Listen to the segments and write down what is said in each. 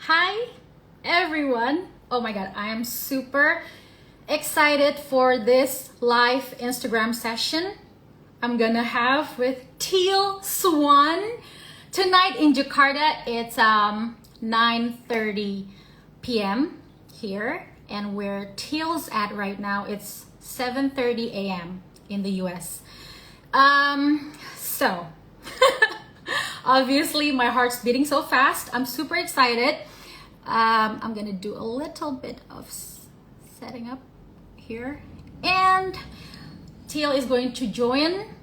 Hi everyone. Oh my god, I am super excited for this live Instagram session I'm gonna have with Teal Swan tonight in Jakarta. It's 9:30 p.m. here, and where Teal's at right now, it's 7:30 a.m. in the US. So obviously my heart's beating so fast. I'm super excited. I'm gonna do a little bit of setting up here, and Teal is going to join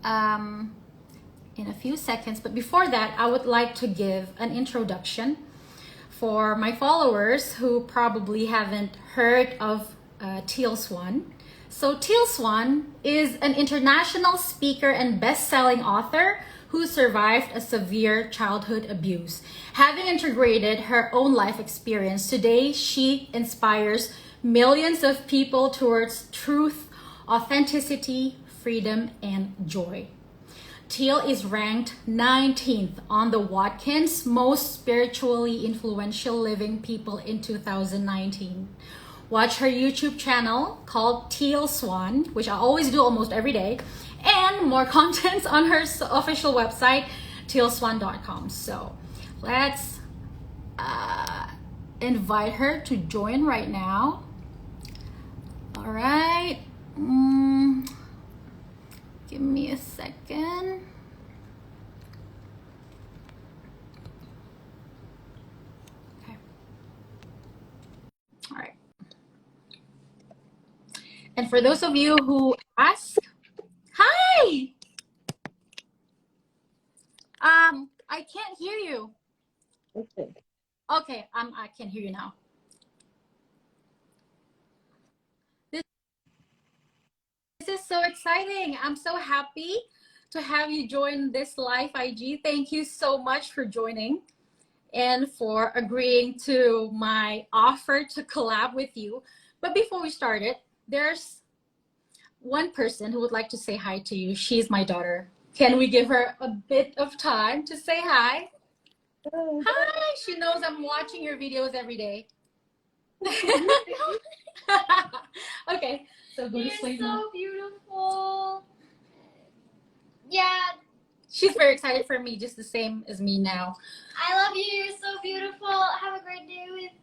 in a few seconds. But before that, I would like to give an introduction for my followers who probably haven't heard of Teal Swan. So Teal Swan is an international speaker and best-selling author who survived a severe childhood abuse. Having integrated her own life experience, today she inspires millions of people towards truth, authenticity, freedom, and joy. Teal is ranked 19th on the Watkins Most Spiritually Influential Living People in 2019. Watch her YouTube channel called Teal Swan, which I always do almost every day, and more contents on her official website, tealswan.com. So let's invite her to join right now. All right. Give me a second. Okay. All right. And for those of you who ask, hi. I can't hear you. Okay. Okay, I can hear you now. This is so exciting. I'm so happy to have you join this live IG. Thank you so much for joining and for agreeing to my offer to collab with you. But before we start it, there's one person who would like to say hi to you. She's my daughter. Can we give her a bit of time to say hi? Hello. Hi, she knows I'm watching your videos every day. Okay, so go to sleep now. You're so beautiful. Yeah, She's very excited for me, just the same as me now. I love you. You're so beautiful. Have a great day with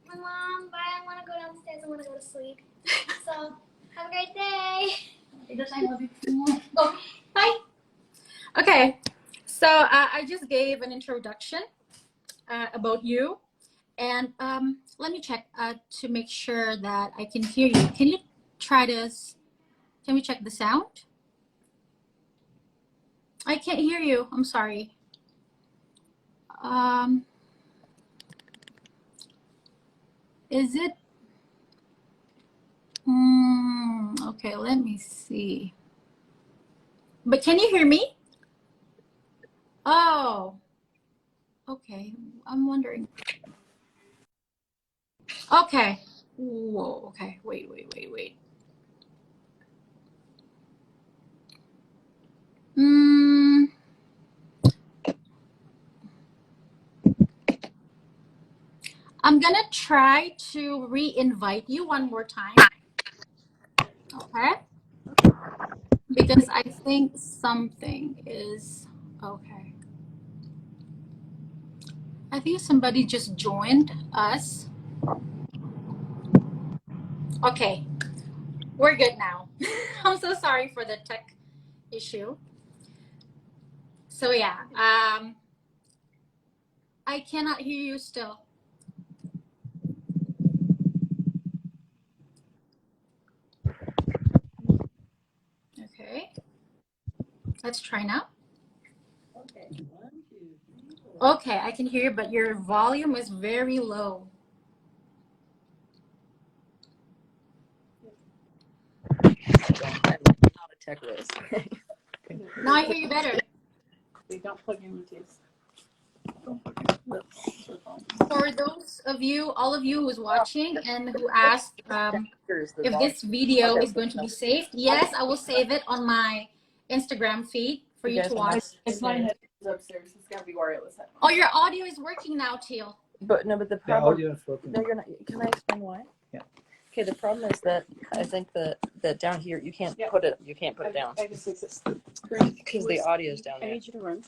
my mom. Bye. I want to go downstairs. I want to go to sleep. So, have a great day. I love you too. Oh, bye. Okay, so I just gave an introduction about you, and let me check to make sure that I can hear you. Can you try this? Can we check the sound? I can't hear you. I'm sorry. Is it? Okay, let me see. But can you hear me? Oh, okay. I'm wondering. Okay. Whoa, okay. Wait. I'm gonna try to re-invite you one more time. Okay? Because I think something is okay. I think somebody just joined us. Okay, we're good now. I'm so sorry for the tech issue. So yeah, I cannot hear you still. Okay, let's try now. Okay. 1, 2, 3, 4. Okay, I can hear you, but your volume is very low. Not a tech whiz. Now I hear you better. We don't plug in with this. For those of you, all of you who's watching and who asked if this video is going to be saved, yes, I will save it on my Instagram feed for you to watch. upstairs. It's gotta be wireless. Oh, your audio is working now, Teal. But no, but the The problem. audio is working. No, you're not. Can I explain why? Yeah. Okay, the problem is that I think that down here you can't put it. You can't put it down I just fix it. because the audio's down I there. need you to run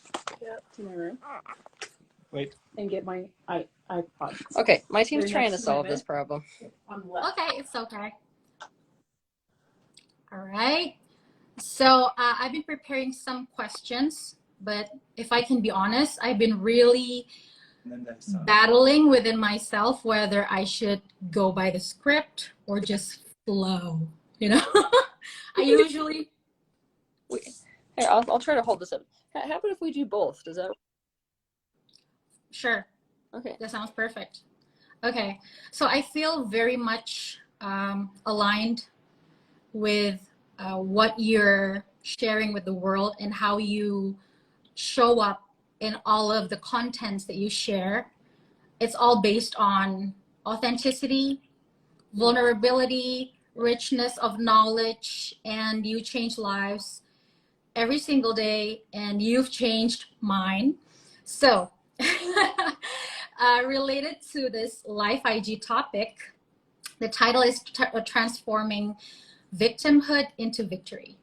to my room. Wait. And get my iPod. Okay, my team's They're trying to next to my solve bed. this problem. On the left. Okay, it's okay. All right. So I've been preparing some questions, but if I can be honest, I've been really And then there's battling within myself whether I should go by the script or just flow. You know, I usually. Here, I'll try to hold this up. How about if we do both? Does that? Sure. Okay. That sounds perfect. Okay, so I feel very much aligned with what you're sharing with the world and how you show up in all of the contents that you share. It's all based on authenticity, vulnerability, richness of knowledge, and you change lives every single day, and you've changed mine. So related to this Life IG topic, the title is Transforming Victimhood into Victory.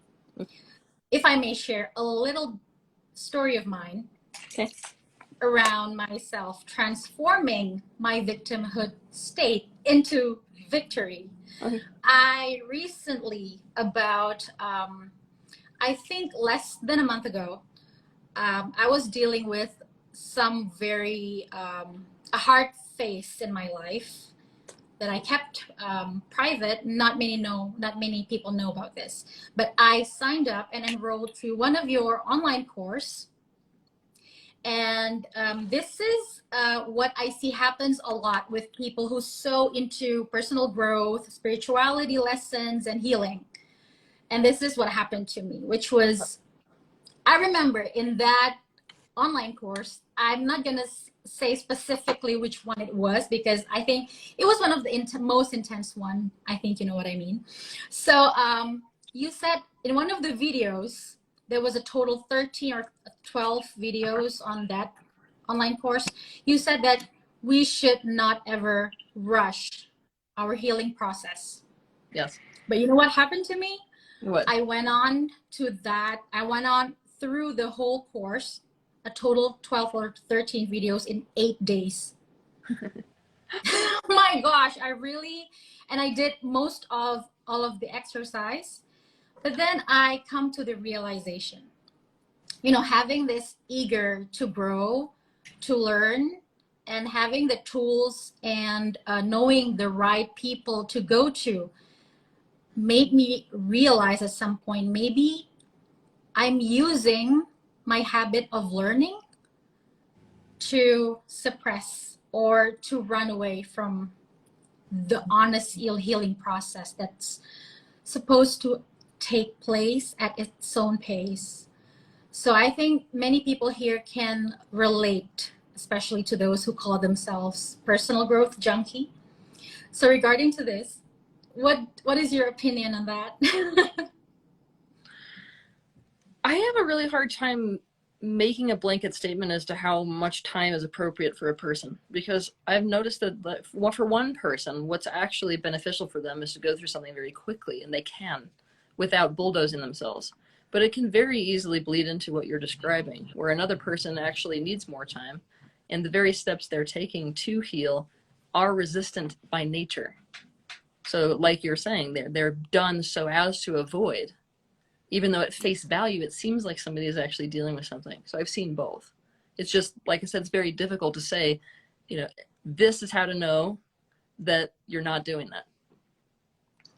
If I may share a little story of mine around myself transforming my victimhood state into victory. Okay. I recently, about I think less than a month ago, I was dealing with some very a hard phase in my life that I kept private. Not many people know about this, but I signed up and enrolled to one of your online course. And this is what I see happens a lot with people who so into personal growth, spirituality lessons, and healing. And this is what happened to me, which was, I remember in that online course, I'm not going to say specifically which one it was, because I think it was one of the most intense one. I think you know what I mean. So you said in one of the videos, there was a total 13 or 12 videos on that online course. You said that we should not ever rush our healing process. Yes. But you know what happened to me? What? I went on through the whole course, a total 12 or 13 videos in 8 days. My gosh, and I did most of all of the exercise. But then I come to the realization, having this eager to grow, to learn, and having the tools and knowing the right people to go to made me realize at some point, maybe I'm using my habit of learning to suppress or to run away from the honest healing process that's supposed to take place at its own pace. So I think many people here can relate, especially to those who call themselves personal growth junkie. So regarding to this, what is your opinion on that? I have a really hard time making a blanket statement as to how much time is appropriate for a person, because I've noticed that for one person, what's actually beneficial for them is to go through something very quickly, and they can without bulldozing themselves. But it can very easily bleed into what you're describing, where another person actually needs more time, and the very steps they're taking to heal are resistant by nature. So like you're saying, they're done so as to avoid, even though at face value, it seems like somebody is actually dealing with something. So I've seen both. It's just, like I said, it's very difficult to say, this is how to know that you're not doing that.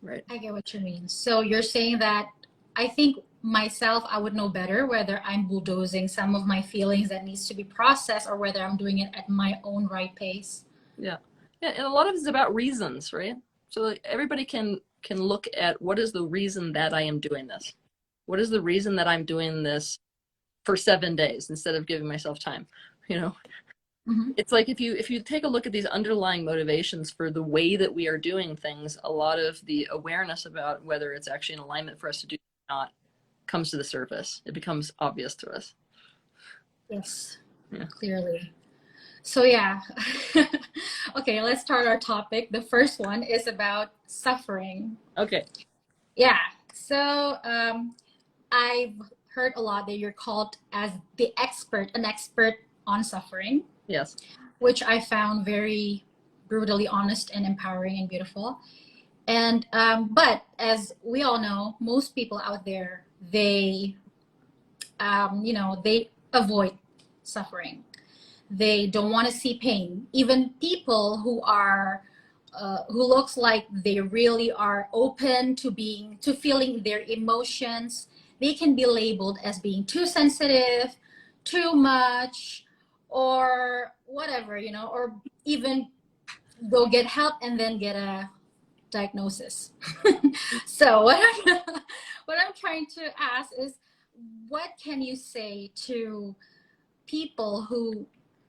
Right. I get what you mean. So you're saying that I think myself, I would know better whether I'm bulldozing some of my feelings that needs to be processed or whether I'm doing it at my own right pace. Yeah. Yeah, and a lot of it's about reasons, right? So everybody can look at what is the reason that I am doing this. What is the reason that I'm doing this for 7 days instead of giving myself time? Mm-hmm. It's like if you take a look at these underlying motivations for the way that we are doing things, a lot of the awareness about whether it's actually in alignment for us to do or not comes to the surface. It becomes obvious to us. Yes, Yeah. clearly. So yeah, okay, let's start our topic. The first one is about suffering. Okay. Yeah, so I've heard a lot that you're called as the expert, an expert on suffering, Yes. which I found very brutally honest and empowering and beautiful. And but as we all know, most people out there, they they avoid suffering. They don't want to see pain. Even people who are who looks like they really are open to feeling their emotions, they can be labeled as being too sensitive, too much, or whatever, or even go get help and then get a diagnosis. So what I'm trying to ask is, what can you say to people who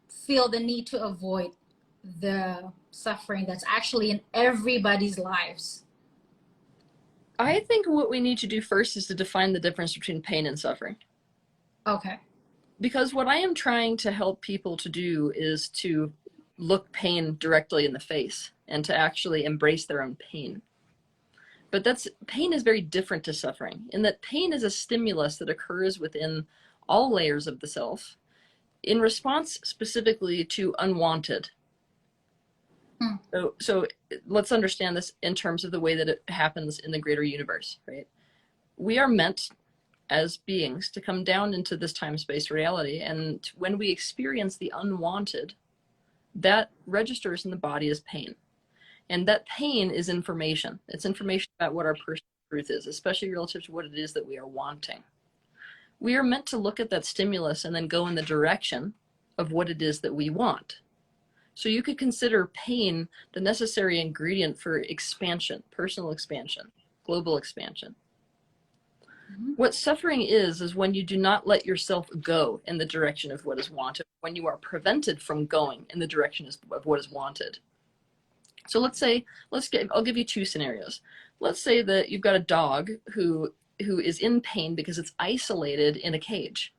feel the need to avoid the suffering that's actually in everybody's lives? I think what we need to do first is to define the difference between pain and suffering. Okay. Because what I am trying to help people to do is to look pain directly in the face and to actually embrace their own pain. But pain is very different to suffering in that pain is a stimulus that occurs within all layers of the self in response specifically to unwanted. So let's understand this in terms of the way that it happens in the greater universe, right? We are meant as beings to come down into this time-space reality, and when we experience the unwanted, that registers in the body as pain. And that pain is information. It's information about what our personal truth is, especially relative to what it is that we are wanting. We are meant to look at that stimulus and then go in the direction of what it is that we want. So you could consider pain the necessary ingredient for expansion, personal expansion, global expansion. Mm-hmm. What suffering is when you do not let yourself go in the direction of what is wanted, when you are prevented from going in the direction of what is wanted. So I'll give you two scenarios. Let's say that you've got a dog who is in pain because it's isolated in a cage.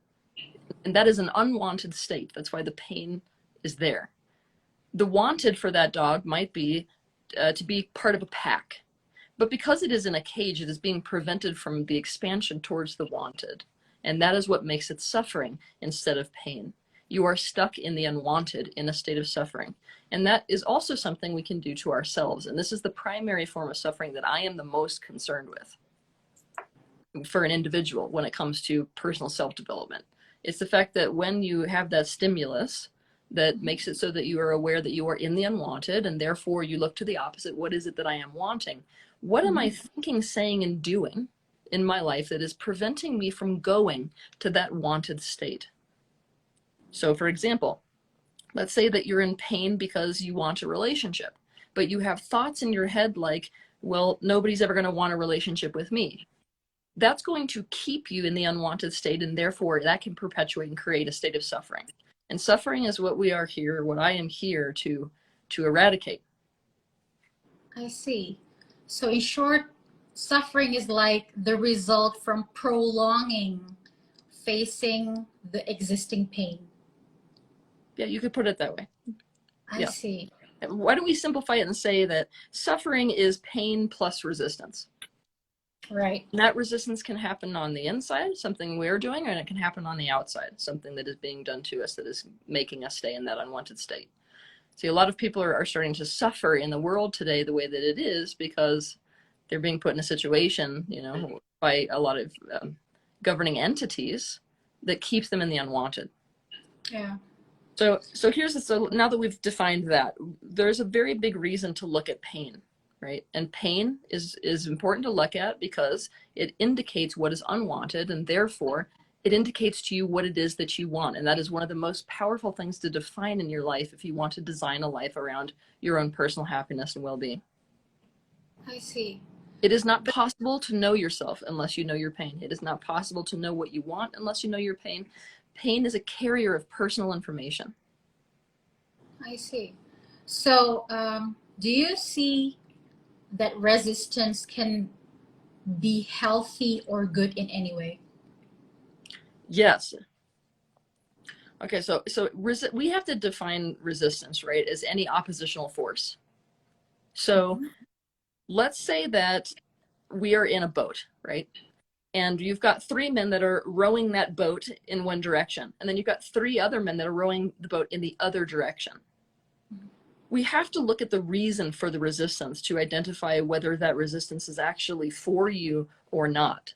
And that is an unwanted state. That's why the pain is there. The wanted for that dog might be to be part of a pack. But because it is in a cage, it is being prevented from the expansion towards the wanted. And that is what makes it suffering instead of pain. You are stuck in the unwanted in a state of suffering. And that is also something we can do to ourselves. And this is the primary form of suffering that I am the most concerned with for an individual when it comes to personal self-development. It's the fact that when you have that stimulus that makes it so that you are aware that you are in the unwanted, and therefore you look to the opposite. What is it that I am wanting? What am I thinking, saying, and doing in my life that is preventing me from going to that wanted state? So for example, let's say that you're in pain because you want a relationship, but you have thoughts in your head like, well, nobody's ever going to want a relationship with me. That's going to keep you in the unwanted state, and therefore that can perpetuate and create a state of suffering. And suffering is what we are here, what I am here to eradicate. I see. So in short, suffering is like the result from prolonging facing the existing pain. Yeah, you could put it that way. I Yeah. see. Why don't we simplify it and say that suffering is pain plus resistance? Right. And that resistance can happen on the inside, something we're doing, and it can happen on the outside, something that is being done to us that is making us stay in that unwanted state. See, a lot of people are starting to suffer in the world today the way that it is because they're being put in a situation, by a lot of governing entities that keeps them in the unwanted. Yeah. So now that we've defined that, there's a very big reason to look at pain, right? And pain is important to look at because it indicates what is unwanted, and therefore it indicates to you what it is that you want. And that is one of the most powerful things to define in your life if you want to design a life around your own personal happiness and well-being. I see. It is not possible to know yourself unless you know your pain. It is not possible to know what you want unless you know your pain. Pain is a carrier of personal information. I see. So, do you see that resistance can be healthy or good in any way? Yes. Okay, so we have to define resistance, right, as any oppositional force. So let's say that we are in a boat, right? And you've got 3 men that are rowing that boat in one direction. And then you've got 3 other men that are rowing the boat in the other direction. We have to look at the reason for the resistance to identify whether that resistance is actually for you or not.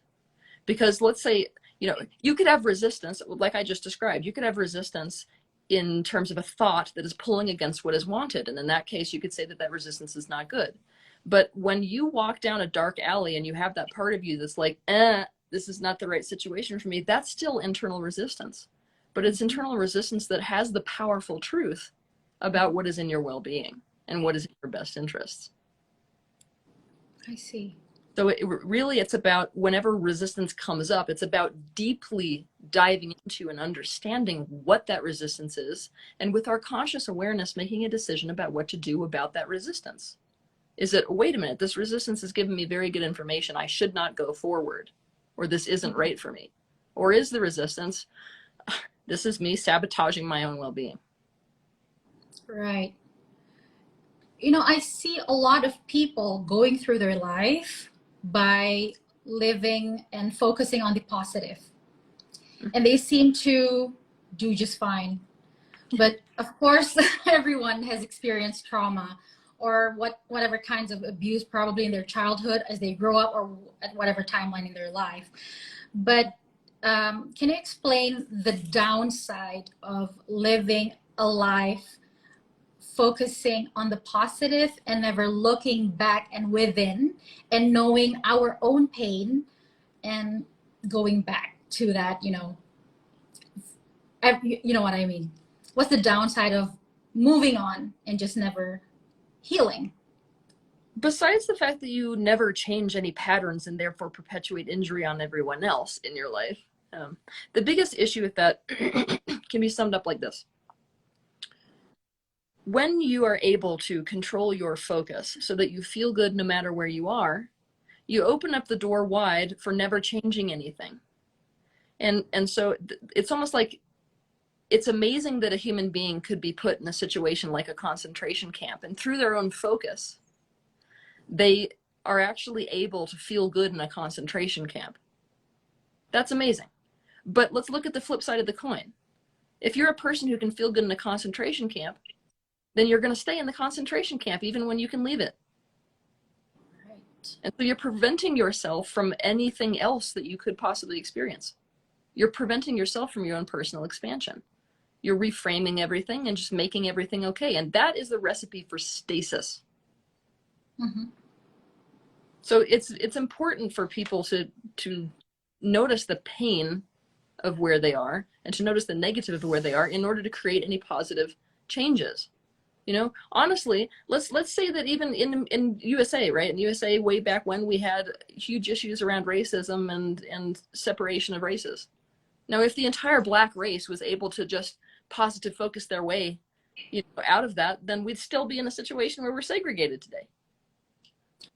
Because let's say, you know, you could have resistance, like I just described, you could have resistance in terms of a thought that is pulling against what is wanted. And in that case, you could say that that resistance is not good. But when you walk down a dark alley and you have that part of you that's like, this is not the right situation for me, that's still internal resistance. But it's internal resistance that has the powerful truth about what is in your well-being and what is in your best interests. I see. So it's about, whenever resistance comes up, it's about deeply diving into and understanding what that resistance is, and with our conscious awareness, making a decision about what to do about that resistance. Is it, wait a minute, this resistance is giving me very good information, I should not go forward, or this isn't right for me? Or is the resistance, this is me sabotaging my own well-being? Right. You know, I see a lot of people going through their life by living and focusing on the positive. And they seem to do just fine. But of course, everyone has experienced trauma or whatever kinds of abuse, probably in their childhood as they grow up or at whatever timeline in their life. But can you explain the downside of living a life focusing on the positive and never looking back and within and knowing our own pain and going back to that, you know what I mean? What's the downside of moving on and just never healing? Besides the fact that you never change any patterns and therefore perpetuate injury on everyone else in your life, the biggest issue with that can be summed up like this. When you are able to control your focus so that you feel good no matter where you are, you open up the door wide for never changing anything. And so it's almost like, it's amazing that a human being could be put in a situation like a concentration camp, and through their own focus, they are actually able to feel good in a concentration camp. That's amazing. But let's look at the flip side of the coin. If you're a person who can feel good in a concentration camp, then you're going to stay in the concentration camp even when you can leave it. Right. And so you're preventing yourself from anything else that you could possibly experience. You're preventing yourself from your own personal expansion. You're reframing everything and just making everything okay. And that is the recipe for stasis. Mm-hmm. So it's important for people to notice the pain of where they are and to notice the negative of where they are in order to create any positive changes. You know, honestly, let's say that even in USA, right? In USA, way back when, we had huge issues around racism and separation of races. Now, if the entire Black race was able to just positive focus their way, you know, out of that, then we'd still be in a situation where we're segregated today.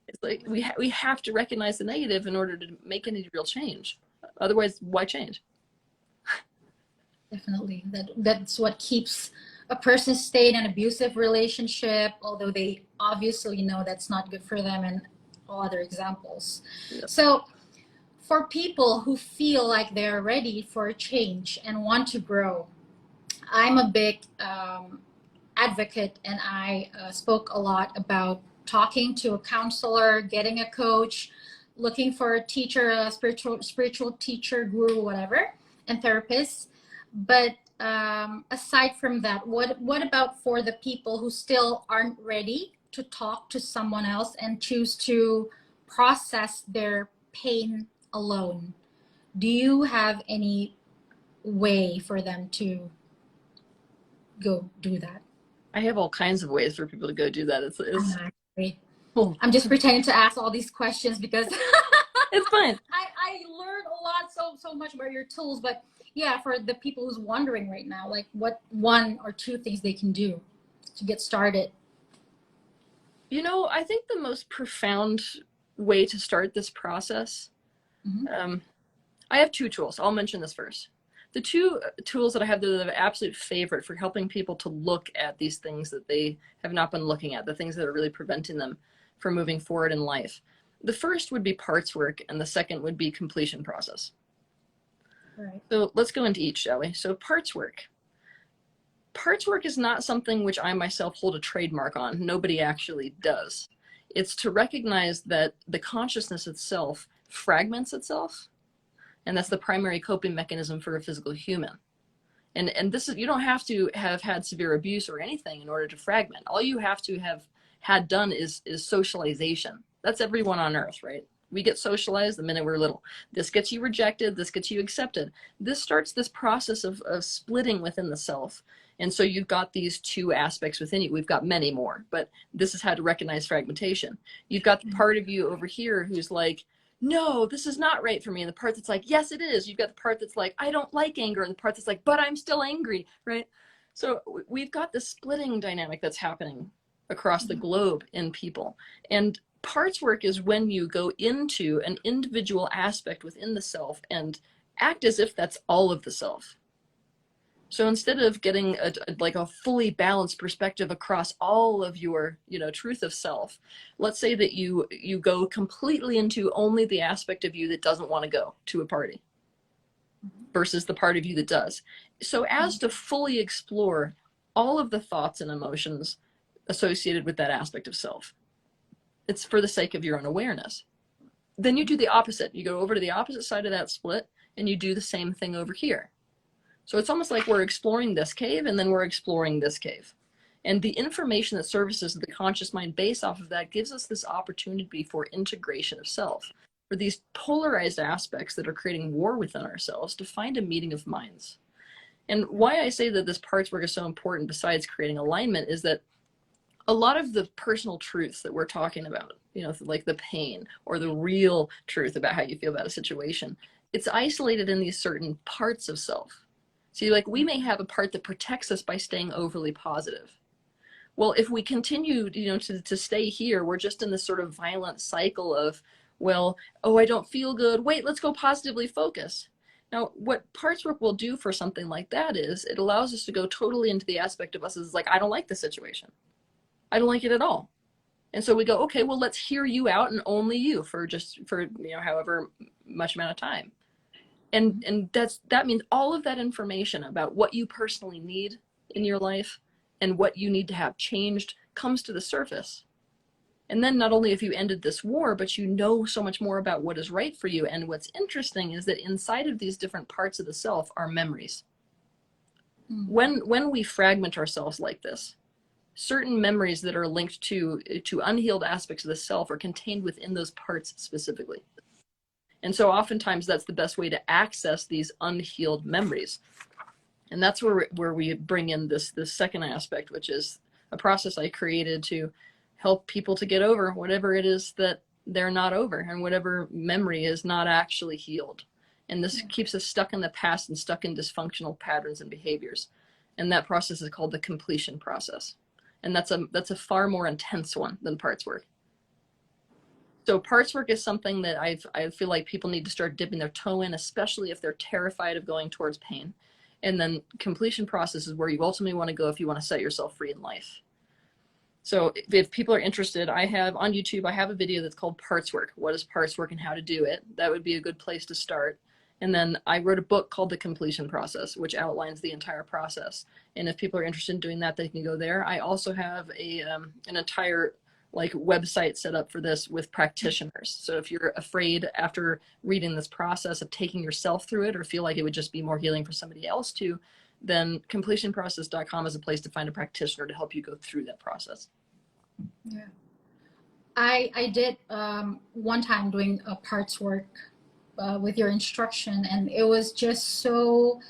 It's like we have to recognize the negative in order to make any real change. Otherwise, why change? Definitely. That's what keeps a person stay in an abusive relationship, although they obviously know that's not good for them, and all other examples. Yep. So for people who feel like they're ready for a change and want to grow, I'm a big advocate, and I spoke a lot about talking to a counselor, getting a coach, looking for a teacher, a spiritual teacher, guru, whatever, and therapist. But aside from that, what about for the people who still aren't ready to talk to someone else and choose to process their pain alone? Do you have any way for them to go do that? I have all kinds of ways for people to go do that. I'm just pretending to ask all these questions because it's fine. I learned a lot, so much about your tools, but yeah, for the people who's wondering right now, like what 1 or 2 things they can do to get started. You know, I think the most profound way to start this process, I have 2 tools. I'll mention this first. The two tools that I have that are an absolute favorite for helping people to look at these things that they have not been looking at, the things that are really preventing them from moving forward in life. The first would be parts work, and the second would be completion process. Right. So let's go into each, shall we? So parts work. Parts work is not something which I myself hold a trademark on. Nobody actually does. It's to recognize that the consciousness itself fragments itself, and that's the primary coping mechanism for a physical human. And this is, you don't have to have had severe abuse or anything in order to fragment. All you have to have had done is socialization. That's everyone on earth, right? We get socialized the minute we're little. This gets you rejected, this gets you accepted. This starts this process of splitting within the self. And so you've got these two aspects within you. We've got many more, but this is how to recognize fragmentation. You've got the part of you over here who's like, no, this is not right for me. And the part that's like, yes, it is. You've got the part that's like, I don't like anger. And the part that's like, but I'm still angry, right? So we've got this splitting dynamic that's happening across the globe in people. And parts work is when you go into an individual aspect within the self and act as if that's all of the self. So instead of getting a fully balanced perspective across all of your, truth of self, let's say that you go completely into only the aspect of you that doesn't want to go to a party versus the part of you that does. So as to fully explore all of the thoughts and emotions associated with that aspect of self, it's for the sake of your own awareness. Then you do the opposite. You go over to the opposite side of that split and you do the same thing over here. So it's almost like we're exploring this cave and then we're exploring this cave. And the information that surfaces the conscious mind based off of that gives us this opportunity for integration of self, for these polarized aspects that are creating war within ourselves to find a meeting of minds. And why I say that this parts work is so important besides creating alignment is that a lot of the personal truths that we're talking about, like the pain or the real truth about how you feel about a situation, it's isolated in these certain parts of self. See, like we may have a part that protects us by staying overly positive. Well, if we continue, to stay here, we're just in this sort of violent cycle of, well, oh, I don't feel good. Wait, let's go positively focus. Now, what parts work will do for something like that is it allows us to go totally into the aspect of us as like, I don't like the situation. I don't like it at all. And so we go, okay, well, let's hear you out and only you for however much amount of time. And that means all of that information about what you personally need in your life and what you need to have changed comes to the surface. And then not only have you ended this war, but you know so much more about what is right for you. And what's interesting is that inside of these different parts of the self are memories. When we fragment ourselves like this, certain memories that are linked to unhealed aspects of the self are contained within those parts specifically. And so oftentimes that's the best way to access these unhealed memories. And that's where we bring in this second aspect, which is a process I created to help people to get over whatever it is that they're not over and whatever memory is not actually healed. And this keeps us stuck in the past and stuck in dysfunctional patterns and behaviors. And that process is called the completion process. And that's a far more intense one than parts work. So parts work is something that I feel like people need to start dipping their toe in, especially if they're terrified of going towards pain. And then completion process is where you ultimately want to go if you want to set yourself free in life. So if people are interested, on YouTube, I have a video that's called Parts Work. What is parts work and how to do it? That would be a good place to start. And then I wrote a book called The Completion Process, which outlines the entire process. And if people are interested in doing that, they can go there. I also have an entire website set up for this with practitioners. So if you're afraid after reading this process of taking yourself through it or feel like it would just be more healing for somebody else too, then completionprocess.com is a place to find a practitioner to help you go through that process. Yeah. I did one time doing a parts work with your instruction, and it was just so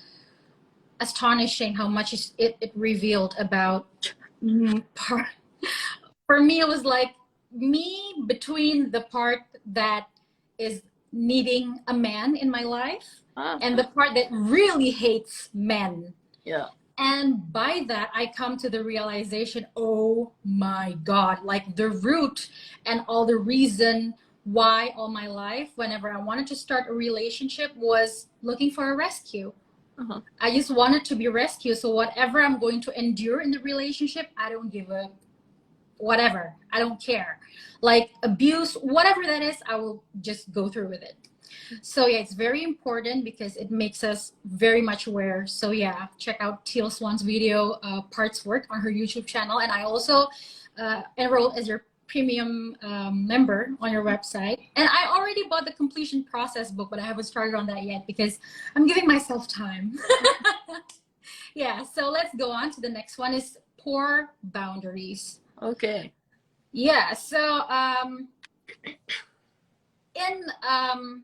astonishing how much it revealed about part. For me, it was like me between the part that is needing a man in my life and the part that really hates men. Yeah. And by that, I come to the realization, oh my God, like the root and all the reason why all my life, whenever I wanted to start a relationship, was looking for a rescue. Uh-huh. I just wanted to be rescued. So whatever I'm going to endure in the relationship, I don't give a whatever. I don't care. Like abuse, whatever that is, I will just go through with it. So yeah, it's very important because it makes us very much aware. So yeah, check out Teal Swan's video, parts work on her YouTube channel. And I also enroll as your premium member on your website. And I already bought the completion process book, but I haven't started on that yet because I'm giving myself time. Yeah, so let's go on to the next one is poor boundaries. Okay. Yeah, so in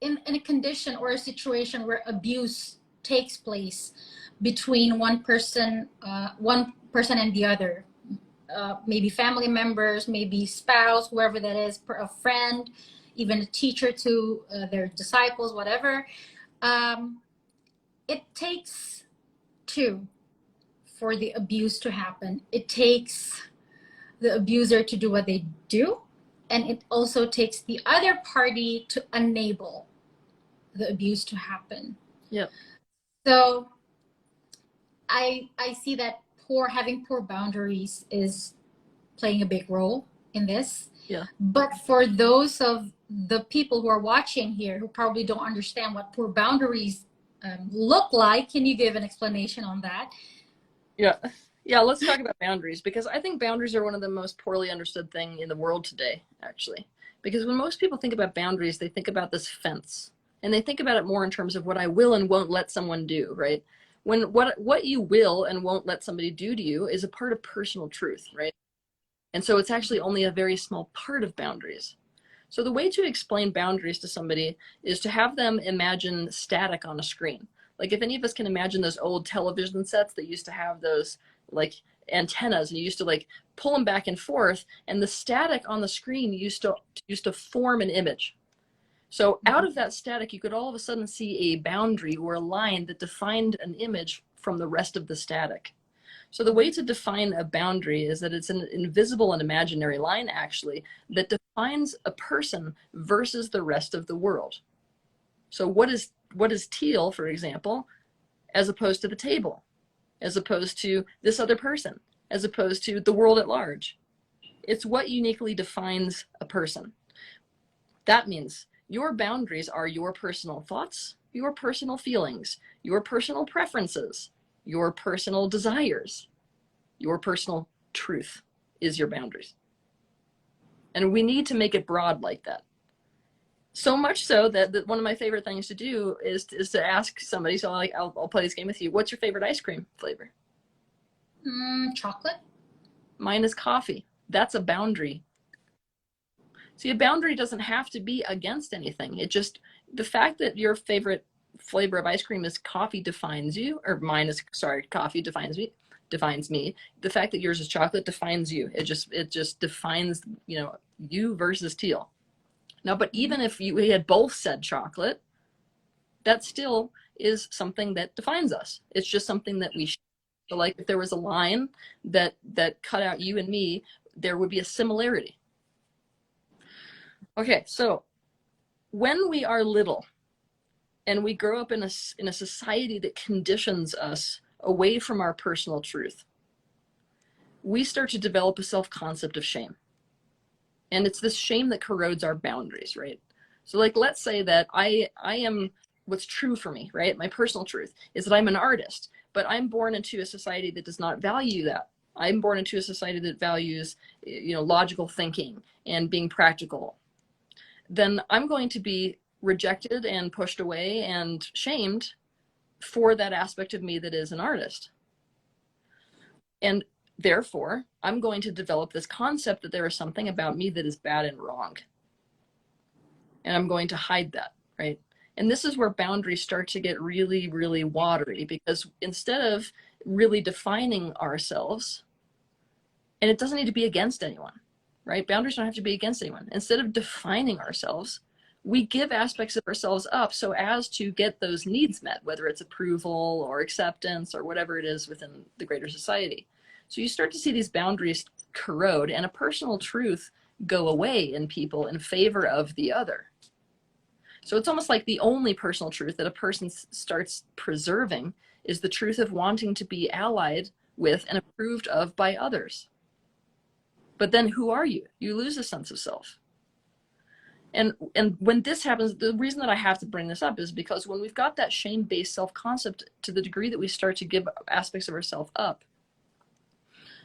in a condition or a situation where abuse takes place between one person and the other, maybe family members, maybe spouse, whoever that is, a friend, even a teacher to their disciples, whatever. It takes two for the abuse to happen. It takes the abuser to do what they do, and it also takes the other party to enable the abuse to happen. Yep. So I see that having poor boundaries is playing a big role in this. Yeah. But for those of the people who are watching here who probably don't understand what poor boundaries look like, can you give an explanation on that? Yeah. Yeah, let's talk about boundaries, because I think boundaries are one of the most poorly understood thing in the world today, actually. Because when most people think about boundaries, they think about this fence, and they think about it more in terms of what I will and won't let someone do, right? When what you will and won't let somebody do to you is a part of personal truth, right? And so it's actually only a very small part of boundaries. So the way to explain boundaries to somebody is to have them imagine static on a screen. Like if any of us can imagine those old television sets that used to have those like antennas, and you used to like pull them back and forth, and the static on the screen used to form an image. So out of that static, you could all of a sudden see a boundary or a line that defined an image from the rest of the static. So the way to define a boundary is that it's an invisible and imaginary line, actually, that defines a person versus the rest of the world. So what is teal, for example, as opposed to the table, as opposed to this other person, as opposed to the world at large? It's what uniquely defines a person. That means your boundaries are your personal thoughts, your personal feelings, your personal preferences, your personal desires. Your personal truth is your boundaries. And we need to make it broad like that. So much so that one of my favorite things to do is to ask somebody, so I'll play this game with you. What's your favorite ice cream flavor? Chocolate. Mine is coffee. That's a boundary. See, a boundary doesn't have to be against anything. It just, the fact that your favorite flavor of ice cream is coffee defines you, or mine is, sorry, coffee defines me. The fact that yours is chocolate defines you. It just defines, you versus teal. Now, but even if we had both said chocolate, that still is something that defines us. It's just something that we share. So like if there was a line that cut out you and me, there would be a similarity. Okay, so when we are little and we grow up in a society that conditions us away from our personal truth, we start to develop a self-concept of shame. And it's this shame that corrodes our boundaries, right? So like, let's say that I am, what's true for me, right? My personal truth is that I'm an artist, but I'm born into a society that does not value that. I'm born into a society that values, logical thinking and being practical. Then I'm going to be rejected and pushed away and shamed for that aspect of me that is an artist. And therefore, I'm going to develop this concept that there is something about me that is bad and wrong. And I'm going to hide that, right? And this is where boundaries start to get really, really watery, because instead of really defining ourselves, and it doesn't need to be against anyone, right? Boundaries don't have to be against anyone. Instead of defining ourselves, we give aspects of ourselves up so as to get those needs met, whether it's approval or acceptance or whatever it is within the greater society. So you start to see these boundaries corrode and a personal truth go away in people in favor of the other. So it's almost like the only personal truth that a person starts preserving is the truth of wanting to be allied with and approved of by others. But then who are you? You lose a sense of self. And when this happens, the reason that I have to bring this up is because when we've got that shame-based self-concept, to the degree that we start to give aspects of ourselves up,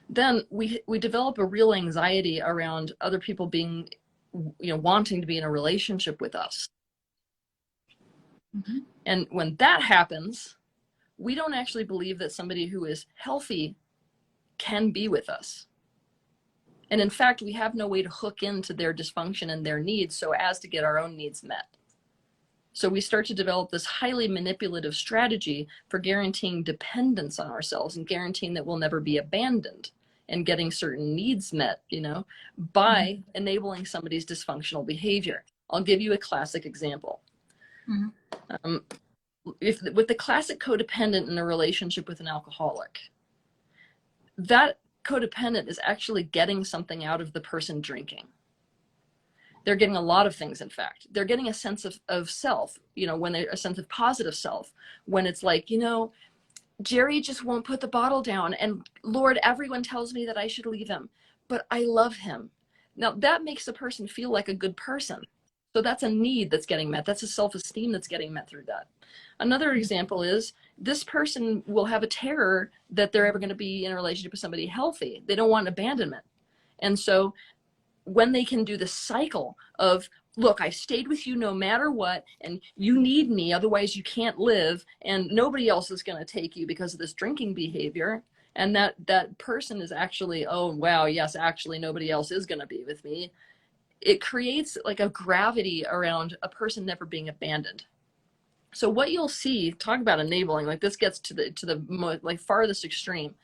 then we develop a real anxiety around other people being, wanting to be in a relationship with us. Mm-hmm. And when that happens, we don't actually believe that somebody who is healthy can be with us. And in fact, we have no way to hook into their dysfunction and their needs so as to get our own needs met. So we start to develop this highly manipulative strategy for guaranteeing dependence on ourselves and guaranteeing that we'll never be abandoned and getting certain needs met, by enabling somebody's dysfunctional behavior. I'll give you a classic example. Mm-hmm. With the classic codependent in a relationship with an alcoholic, that codependent is actually getting something out of the person drinking. They're getting a lot of things, in fact. They're getting a sense of self, when they're a sense of positive self, when it's like, Jerry just won't put the bottle down, and Lord, everyone tells me that I should leave him, but I love him. Now that makes a person feel like a good person. So that's a need that's getting met. That's a self-esteem that's getting met through that. Another example is this person will have a terror that they're ever going to be in a relationship with somebody healthy. They don't want abandonment. And so when they can do the cycle of, look, I stayed with you no matter what, and you need me, otherwise you can't live, and nobody else is going to take you because of this drinking behavior, and that person is actually, oh, wow, yes, actually nobody else is going to be with me. It creates like a gravity around a person never being abandoned. So what you'll see, talk about enabling, like this gets to the like farthest extreme.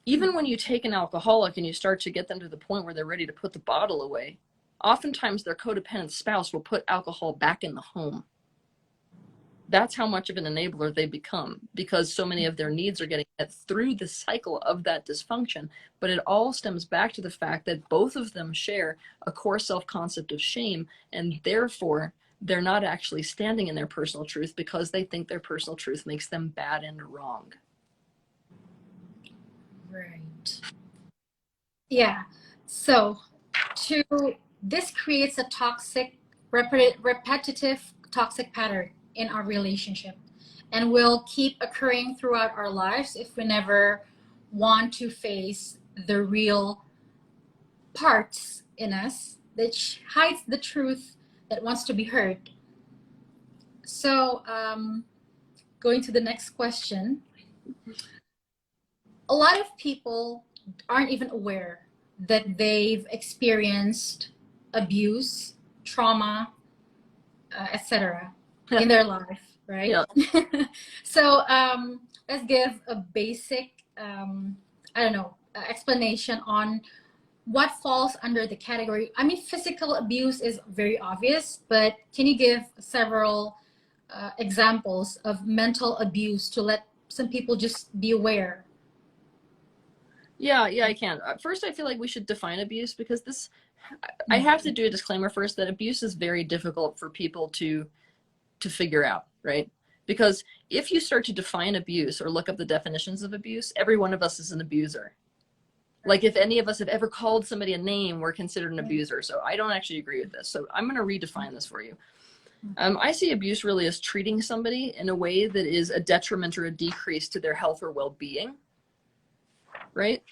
Even when you take an alcoholic and you start to get them to the point where they're ready to put the bottle away, oftentimes their codependent spouse will put alcohol back in the home. That's how much of an enabler they become, because so many of their needs are getting met through the cycle of that dysfunction. But it all stems back to the fact that both of them share a core self-concept of shame, and therefore they're not actually standing in their personal truth because they think their personal truth makes them bad and wrong. Right. Yeah. So this creates a toxic, repetitive toxic pattern in our relationship, and will keep occurring throughout our lives if we never want to face the real parts in us that hides the truth that wants to be heard. So going to the next question, a lot of people aren't even aware that they've experienced abuse, trauma, etc. in their life, right? Yeah. So let's give a basic, explanation on what falls under the category. I mean, physical abuse is very obvious, but can you give several examples of mental abuse to let some people just be aware? Yeah, I can. First, I feel like we should define abuse, because I have to do a disclaimer first that abuse is very difficult for people to figure out, right? Because if you start to define abuse or look up the definitions of abuse, every one of us is an abuser. Like if any of us have ever called somebody a name, we're considered an abuser. So I don't actually agree with this. So I'm going to redefine this for you. I see abuse really as treating somebody in a way that is a detriment or a decrease to their health or well-being, right?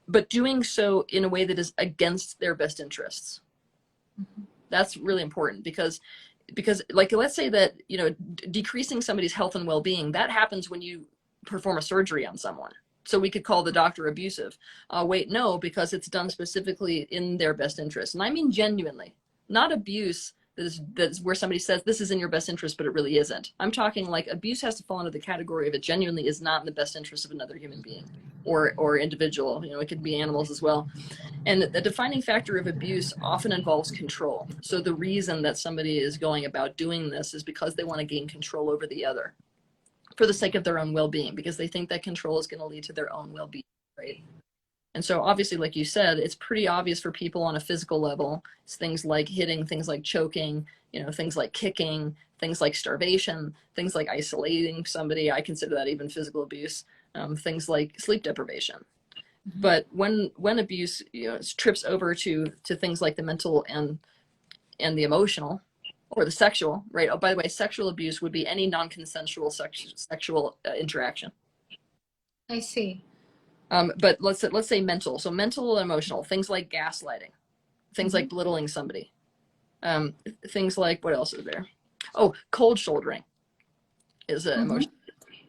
But doing so in a way that is against their best interests. That's really important because like, let's say that, decreasing somebody's health and well-being, that happens when you perform a surgery on someone. So we could call the doctor abusive. Wait, no, because it's done specifically in their best interest. And I mean genuinely, not abuse that's where somebody says this is in your best interest, but it really isn't. I'm talking like abuse has to fall into the category of it genuinely is not in the best interest of another human being or individual. It could be animals as well. And the defining factor of abuse often involves control. So the reason that somebody is going about doing this is because they want to gain control over the other for the sake of their own well-being, because they think that control is going to lead to their own well-being, right? And so obviously, like you said, it's pretty obvious for people on a physical level. It's things like hitting, things like choking, things like kicking, things like starvation, things like isolating somebody. I consider that even physical abuse. Things like sleep deprivation. But when abuse trips over to things like the mental and the emotional or the sexual, right? Oh, by the way, sexual abuse would be any non-consensual sexual interaction. I see. But let's say mental. So mental and emotional, things like gaslighting, things like belittling somebody, things like, what else is there? Oh, cold shouldering is an emotion.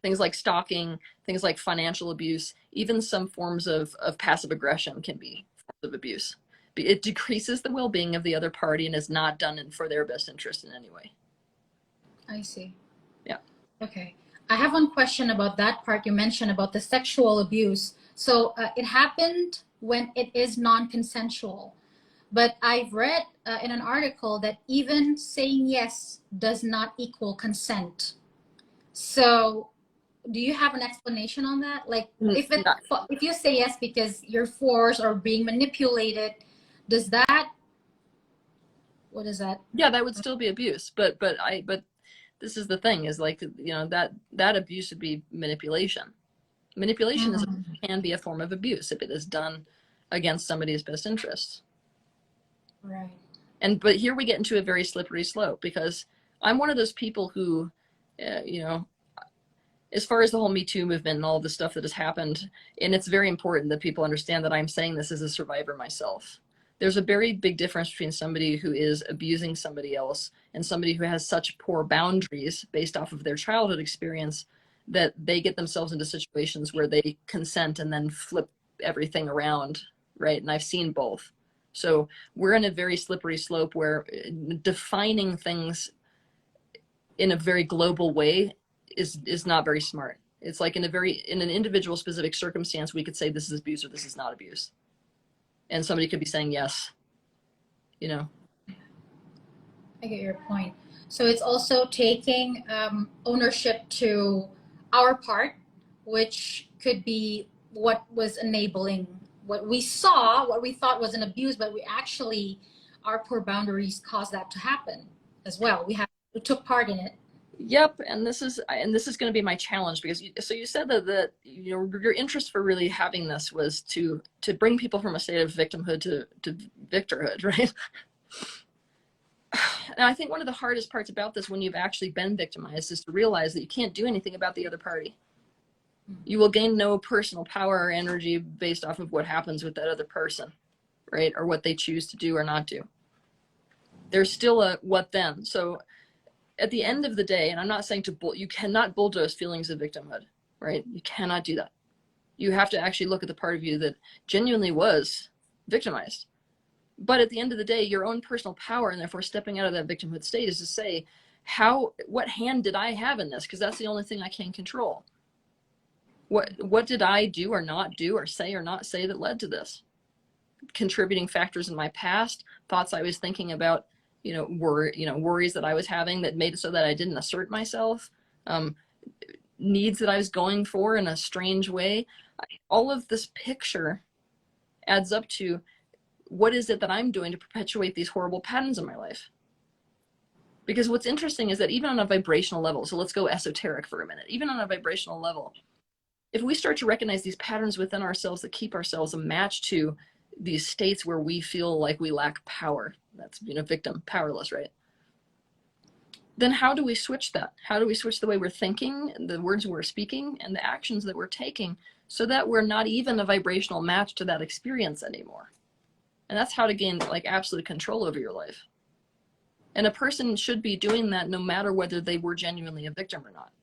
Things like stalking, things like financial abuse, even some forms of passive aggression can be forms of abuse. It decreases the well-being of the other party and is not done for their best interest in any way. I see. Yeah. Okay. I have one question about that part you mentioned about the sexual abuse. So it happened when it is non-consensual. But I've read in an article that even saying yes does not equal consent. So do you have an explanation on that? Like if you say yes because you're forced or being manipulated, does that, what is that? Yeah, that would still be abuse. But this is the thing, is like, that abuse would be manipulation. Manipulation can be a form of abuse if it is done against somebody's best interests. Right. But here we get into a very slippery slope, because I'm one of those people who, as far as the whole Me Too movement and all the stuff that has happened, and it's very important that people understand that I'm saying this as a survivor myself. There's a very big difference between somebody who is abusing somebody else and somebody who has such poor boundaries based off of their childhood experience that they get themselves into situations where they consent and then flip everything around, right? And I've seen both. So we're in a very slippery slope where defining things in a very global way is not very smart. It's like in an individual specific circumstance, we could say this is abuse or this is not abuse. And somebody could be saying yes, I get your point. So it's also taking ownership to our part, which could be what was enabling what we saw, what we thought was an abuse, but our poor boundaries caused that to happen as well. We took part in it. Yep, and this is going to be my challenge, because you said that your interest for really having this was to bring people from a state of victimhood to victorhood, right? And I think one of the hardest parts about this, when you've actually been victimized, is to realize that you can't do anything about the other party. You will gain no personal power or energy based off of what happens with that other person, right? Or what they choose to do or not do. There's still a what then. So at the end of the day, and I'm not saying you cannot bulldoze feelings of victimhood, right? You cannot do that. You have to actually look at the part of you that genuinely was victimized. But at the end of the day, your own personal power, and therefore stepping out of that victimhood state, is to say, what hand did I have in this? Because that's the only thing I can control. What did I do or not do or say or not say that led to this? Contributing factors in my past, thoughts I was thinking about, worries that I was having that made it so that I didn't assert myself, needs that I was going for in a strange way. All of this picture adds up to, what is it that I'm doing to perpetuate these horrible patterns in my life? Because what's interesting is that even on a vibrational level, so let's go esoteric for a minute, even on a vibrational level, if we start to recognize these patterns within ourselves that keep ourselves a match to these states where we feel like we lack power, that's victim, powerless, right? Then how do we switch that? How do we switch the way we're thinking, the words we're speaking, and the actions that we're taking, so that we're not even a vibrational match to that experience anymore? And that's how to gain absolute control over your life. And a person should be doing that no matter whether they were genuinely a victim or not.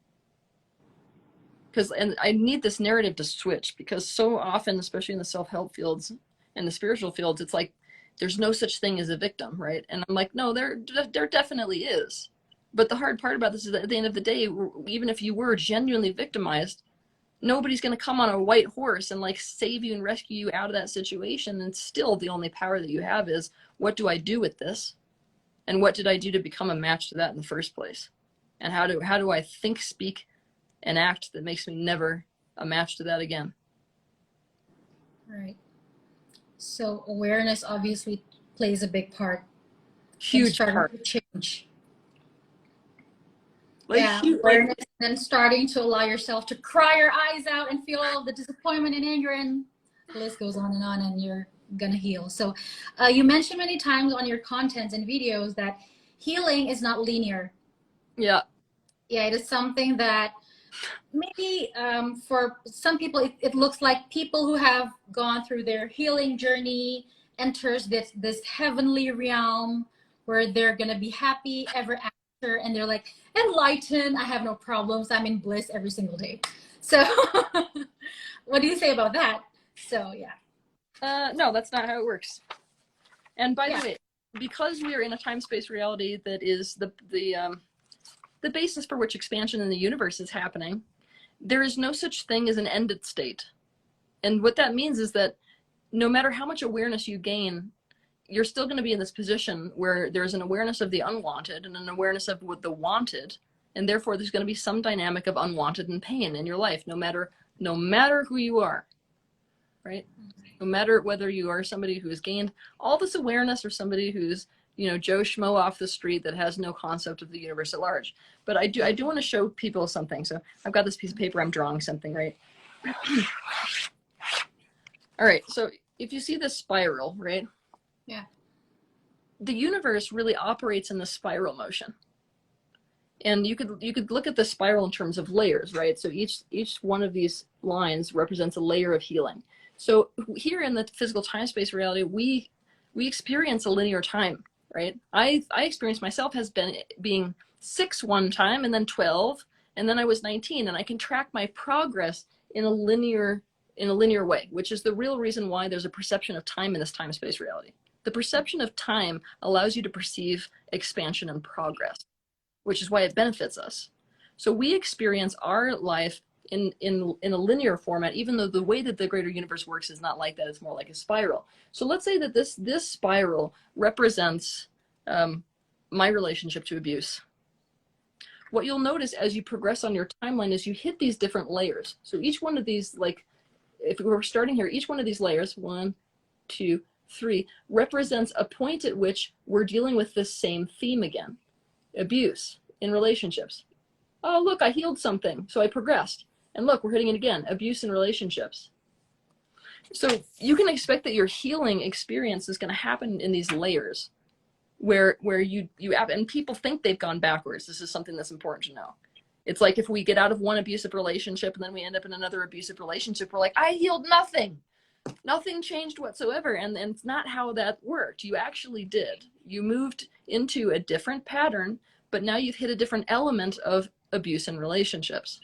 And I need this narrative to switch, because so often, especially in the self-help fields and the spiritual fields, it's like there's no such thing as a victim, right? And I'm like, no, there definitely is. But the hard part about this is that at the end of the day, even if you were genuinely victimized, nobody's going to come on a white horse and save you and rescue you out of that situation. And still the only power that you have is, what do I do with this? And what did I do to become a match to that in the first place? And how do I think, speak, and act that makes me never a match to that again? Right. So awareness obviously plays a big part in Huge starting part. to change. Like, Yeah, huge, awareness, and then starting to allow yourself to cry your eyes out and feel all the disappointment and anger, and the list goes on, and you're gonna heal. So you mentioned many times on your contents and videos that healing is not linear. yeah. Yeah, it is something that maybe for some people it looks like people who have gone through their healing journey enters this heavenly realm where they're gonna be happy ever after, and they're like enlightened, I have no problems, I'm in bliss every single day. So what do you say about that? So yeah. No, that's not how it works. And by Yeah. the way, because we are in a time-space reality that is the basis for which expansion in the universe is happening, there is no such thing as an ended state. And what that means is that no matter how much awareness you gain, you're still going to be in this position where there's an awareness of the unwanted and an awareness of what the wanted, and therefore there's going to be some dynamic of unwanted and pain in your life, no matter who you are, right? No matter whether you are somebody who has gained all this awareness or somebody who's, you know, Joe Schmo off the street that has no concept of the universe at large. But I do want to show people something. So I've got this piece of paper, I'm drawing something, right? All right, so if you see this spiral, right? Yeah. The universe really operates in the spiral motion. And you could look at the spiral in terms of layers, right? So each one of these lines represents a layer of healing. So here in the physical time-space reality, we experience a linear time, right? I experienced myself as being 6 one time, and then 12, and then I was 19, and I can track my progress in a linear way, which is the real reason why there's a perception of time in this time-space reality. The perception of time allows you to perceive expansion and progress, which is why it benefits us. So we experience our life in a linear format, even though the way that the greater universe works is not like that. It's more like a spiral. So let's say that this spiral represents my relationship to abuse. What you'll notice as you progress on your timeline is you hit these different layers. So each one of these, like if we were starting here, each one of these layers, 1, 2, 3, represents a point at which we're dealing with this same theme again. Abuse in relationships. Oh, look, I healed something, so I progressed. And look, we're hitting it again, abuse in relationships. So you can expect that your healing experience is going to happen in these layers where you and people think they've gone backwards. This is something that's important to know. It's like if we get out of one abusive relationship and then we end up in another abusive relationship, we're like, I healed nothing. Nothing changed whatsoever. And it's not how that worked. You actually did. You moved into a different pattern, but now you've hit a different element of abuse in relationships.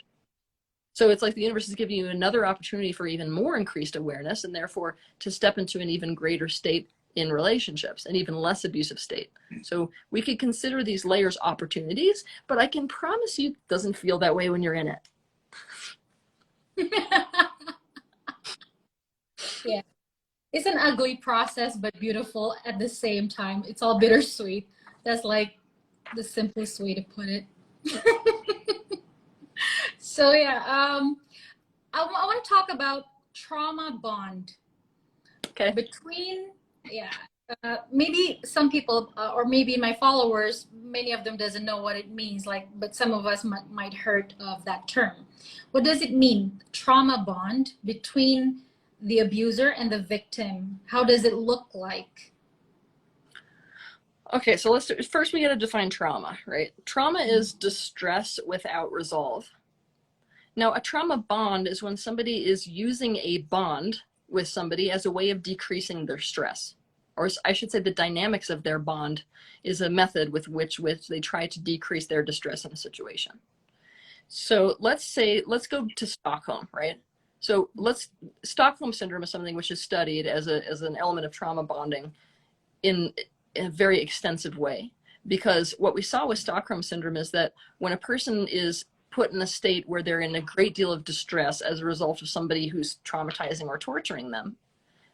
So it's like the universe is giving you another opportunity for even more increased awareness, and therefore to step into an even greater state in relationships, an even less abusive state. So we could consider these layers opportunities, but I can promise you it doesn't feel that way when you're in it. Yeah. It's an ugly process, but beautiful at the same time. It's all bittersweet. That's like the simplest way to put it. So yeah, I want to talk about trauma bond. Okay. Between, yeah, maybe some people or maybe my followers, many of them doesn't know what it means, like, but some of us might heard of that term. What does it mean, trauma bond between the abuser and the victim? How does it look like? Okay, so first we got to define trauma, right? Trauma is distress without resolve. Now, a trauma bond is when somebody is using a bond with somebody as a way of decreasing their stress. Or I should say the dynamics of their bond is a method with which they try to decrease their distress in a situation. So let's go to Stockholm, right? So Stockholm syndrome is something which is studied as an element of trauma bonding in a very extensive way. Because what we saw with Stockholm syndrome is that when a person is put in a state where they're in a great deal of distress as a result of somebody who's traumatizing or torturing them,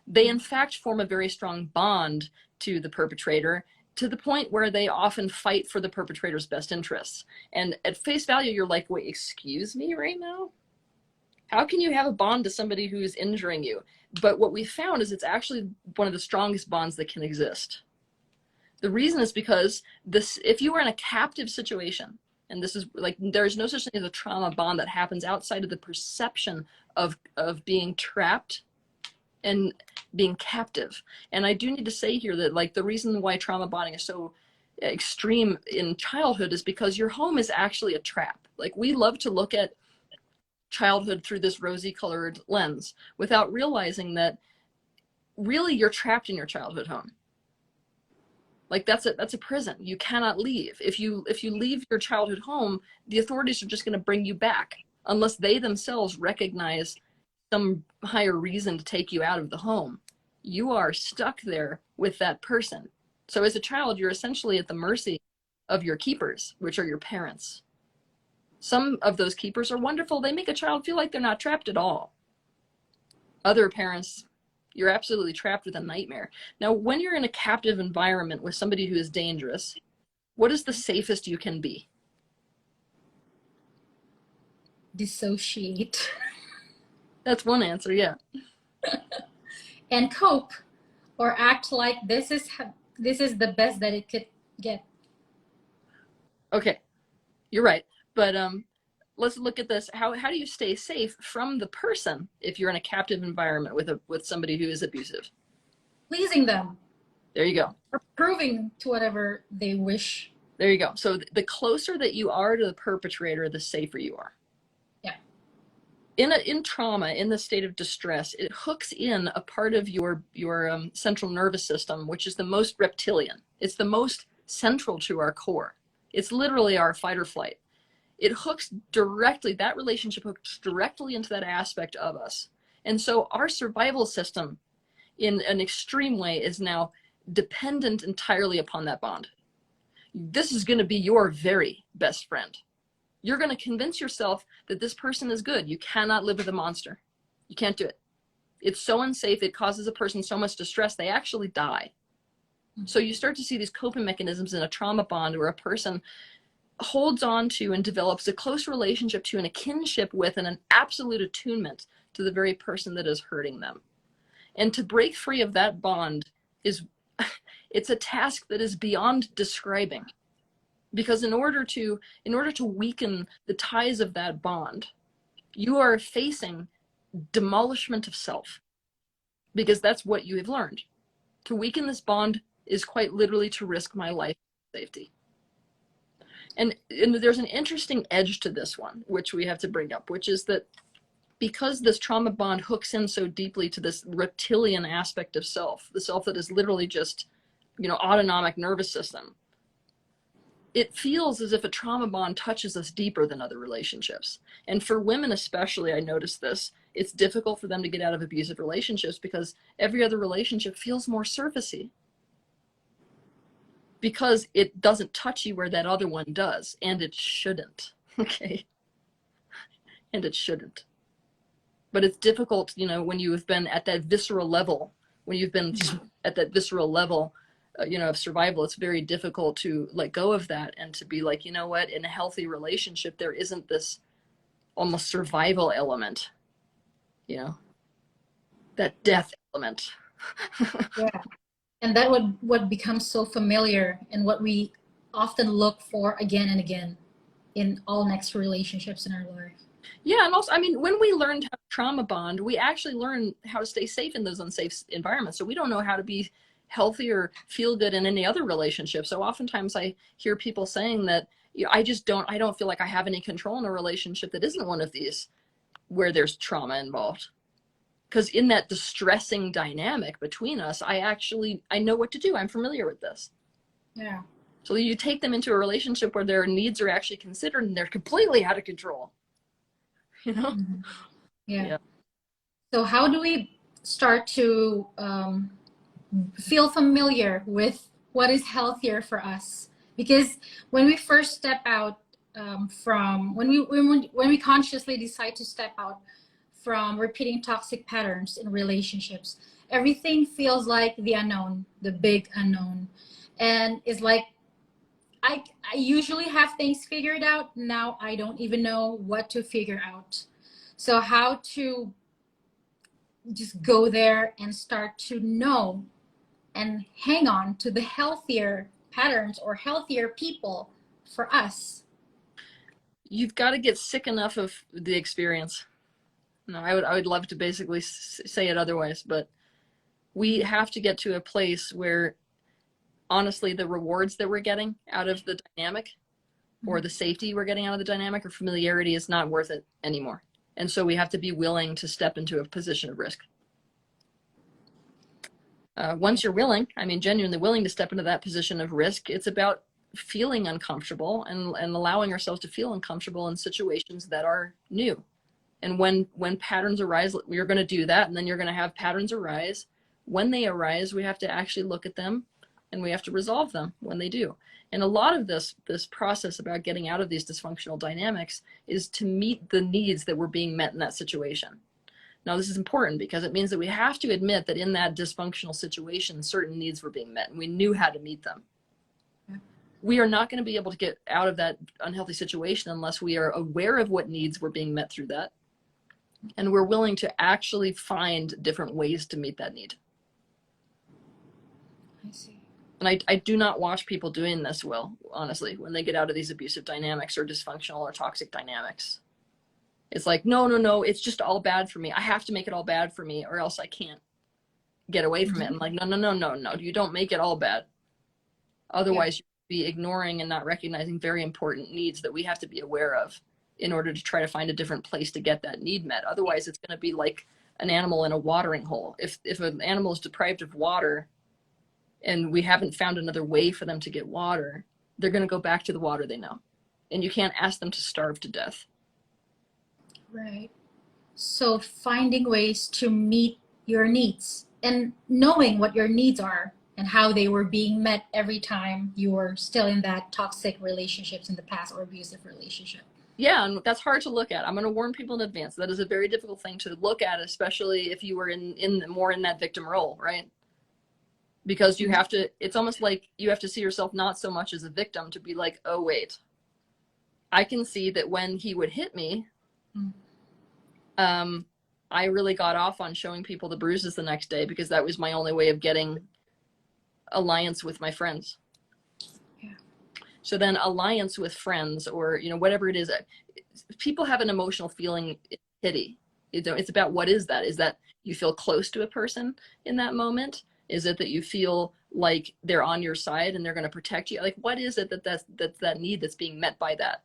they in fact form a very strong bond to the perpetrator, to the point where they often fight for the perpetrator's best interests. And at face value, you're like, wait, excuse me right now? How can you have a bond to somebody who's injuring you? But what we found is it's actually one of the strongest bonds that can exist. The reason is because if you are in a captive situation, and this is like, there's no such thing as a trauma bond that happens outside of the perception of being trapped and being captive. And I do need to say here that, like, the reason why trauma bonding is so extreme in childhood is because your home is actually a trap. Like, we love to look at childhood through this rosy colored lens without realizing that really you're trapped in your childhood home. Like, that's a prison. You cannot leave. If you leave your childhood home, the authorities are just going to bring you back unless they themselves recognize some higher reason to take you out of the home. You are stuck there with that person. So as a child, you're essentially at the mercy of your keepers, which are your parents. Some of those keepers are wonderful. They make a child feel like they're not trapped at all. Other parents, you're absolutely trapped with a nightmare. Now, when you're in a captive environment with somebody who is dangerous, what is the safest you can be? Dissociate. That's one answer, yeah. And cope, or act like this is the best that it could get. Okay, you're right. But let's look at this. How do you stay safe from the person if you're in a captive environment with somebody who is abusive? Pleasing them. There you go. Or proving to whatever they wish. There you go. So the closer that you are to the perpetrator, the safer you are. Yeah. In trauma, in the state of distress, it hooks in a part of your central nervous system, which is the most reptilian. It's the most central to our core. It's literally our fight or flight. It hooks directly, that relationship hooks directly into that aspect of us. And so our survival system in an extreme way is now dependent entirely upon that bond. This is going to be your very best friend. You're going to convince yourself that this person is good. You cannot live with a monster. You can't do it. It's so unsafe. It causes a person so much distress, they actually die. So you start to see these coping mechanisms in a trauma bond where a person holds on to and develops a close relationship to and a kinship with and an absolute attunement to the very person that is hurting them. And to break free of that bond it's a task that is beyond describing. Because in order to weaken the ties of that bond, you are facing demolishment of self. Because that's what you have learned. To weaken this bond is quite literally to risk my life and safety. And there's an interesting edge to this one, which we have to bring up, which is that because this trauma bond hooks in so deeply to this reptilian aspect of self, the self that is literally just, autonomic nervous system, it feels as if a trauma bond touches us deeper than other relationships. And for women especially, I noticed this, it's difficult for them to get out of abusive relationships because every other relationship feels more surfacey. Because it doesn't touch you where that other one does, and it shouldn't, okay? And it shouldn't. But it's difficult, when you have been at that visceral level, of survival, it's very difficult to let go of that and to be like, you know what, in a healthy relationship, there isn't this almost survival element, that death element. Yeah. And that would become so familiar and what we often look for again and again in all next relationships in our life. Yeah, and also, when we learned how to trauma bond, we actually learn how to stay safe in those unsafe environments. So we don't know how to be healthy or feel good in any other relationship. So oftentimes I hear people saying that, I don't feel like I have any control in a relationship that isn't one of these where there's trauma involved. Because in that distressing dynamic between us, I know what to do. I'm familiar with this. Yeah. So you take them into a relationship where their needs are actually considered and they're completely out of control. Mm-hmm. Yeah. So how do we start to feel familiar with what is healthier for us? Because when we first step out when we consciously decide to step out from repeating toxic patterns in relationships, everything feels like the unknown, the big unknown. And it's like, I usually have things figured out. Now I don't even know what to figure out. So how to just go there and start to know and hang on to the healthier patterns or healthier people for us. You've got to get sick enough of the experience. No, I would love to basically say it otherwise, but we have to get to a place where honestly the rewards that we're getting out of the dynamic or the safety we're getting out of the dynamic or familiarity is not worth it anymore. And so we have to be willing to step into a position of risk. Once you're willing, I mean, genuinely willing to step into that position of risk, it's about feeling uncomfortable and allowing ourselves to feel uncomfortable in situations that are new. And when patterns arise, we're going to do that. And then you're going to have patterns arise. When they arise, we have to actually look at them and we have to resolve them when they do. And a lot of this process about getting out of these dysfunctional dynamics is to meet the needs that were being met in that situation. Now, this is important because it means that we have to admit that in that dysfunctional situation, certain needs were being met and we knew how to meet them. We are not going to be able to get out of that unhealthy situation unless we are aware of what needs were being met through that. And we're willing to actually find different ways to meet that need. I see. And I do not watch people doing this well, honestly, when they get out of these abusive dynamics or dysfunctional or toxic dynamics. It's like, no, it's just all bad for me. I have to make it all bad for me or else I can't get away from it. I'm like, no, you don't make it all bad. Otherwise, you'll be ignoring and not recognizing very important needs that we have to be aware of in order to try to find a different place to get that need met. Otherwise, it's going to be like an animal in a watering hole. If an animal is deprived of water and we haven't found another way for them to get water, they're going to go back to the water they know. And you can't ask them to starve to death. Right. So finding ways to meet your needs and knowing what your needs are and how they were being met every time you were still in that toxic relationships in the past or abusive relationship. Yeah, and that's hard to look at. I'm going to warn people in advance. That is a very difficult thing to look at, especially if you were more in that victim role, right? Because you have to, it's almost like you have to see yourself not so much as a victim to be like, oh, wait, I can see that when he would hit me, I really got off on showing people the bruises the next day because that was my only way of getting alliance with my friends. Yeah. So then alliance with friends or, whatever it is, people have an emotional feeling pity. It's about what is that? Is that you feel close to a person in that moment? Is it that you feel like they're on your side and they're going to protect you? Like, what is it that's that need that's being met by that?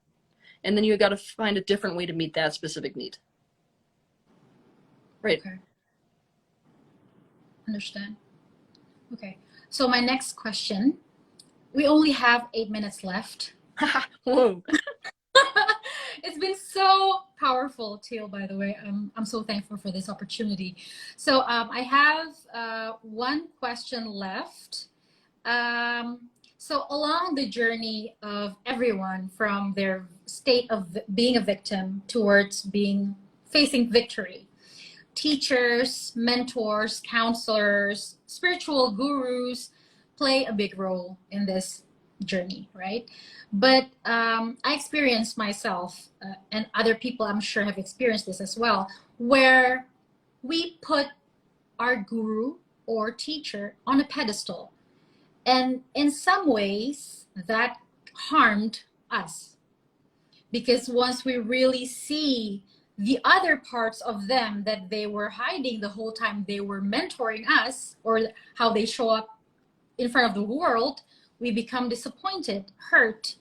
And then you got to find a different way to meet that specific need. Right. Okay. Understand. Okay. So my next question, we only have 8 minutes left. Whoa. It's been so powerful, Teal, by the way. I'm so thankful for this opportunity. So I have one question left. So along the journey of everyone from their state of being a victim towards facing victory, teachers, mentors, counselors, spiritual gurus play a big role in this journey, right? But I experienced myself and other people I'm sure have experienced this as well, where we put our guru or teacher on a pedestal. And in some ways that harmed us, because once we really see the other parts of them that they were hiding the whole time they were mentoring us, or how they show up in front of the world, we become disappointed, hurt,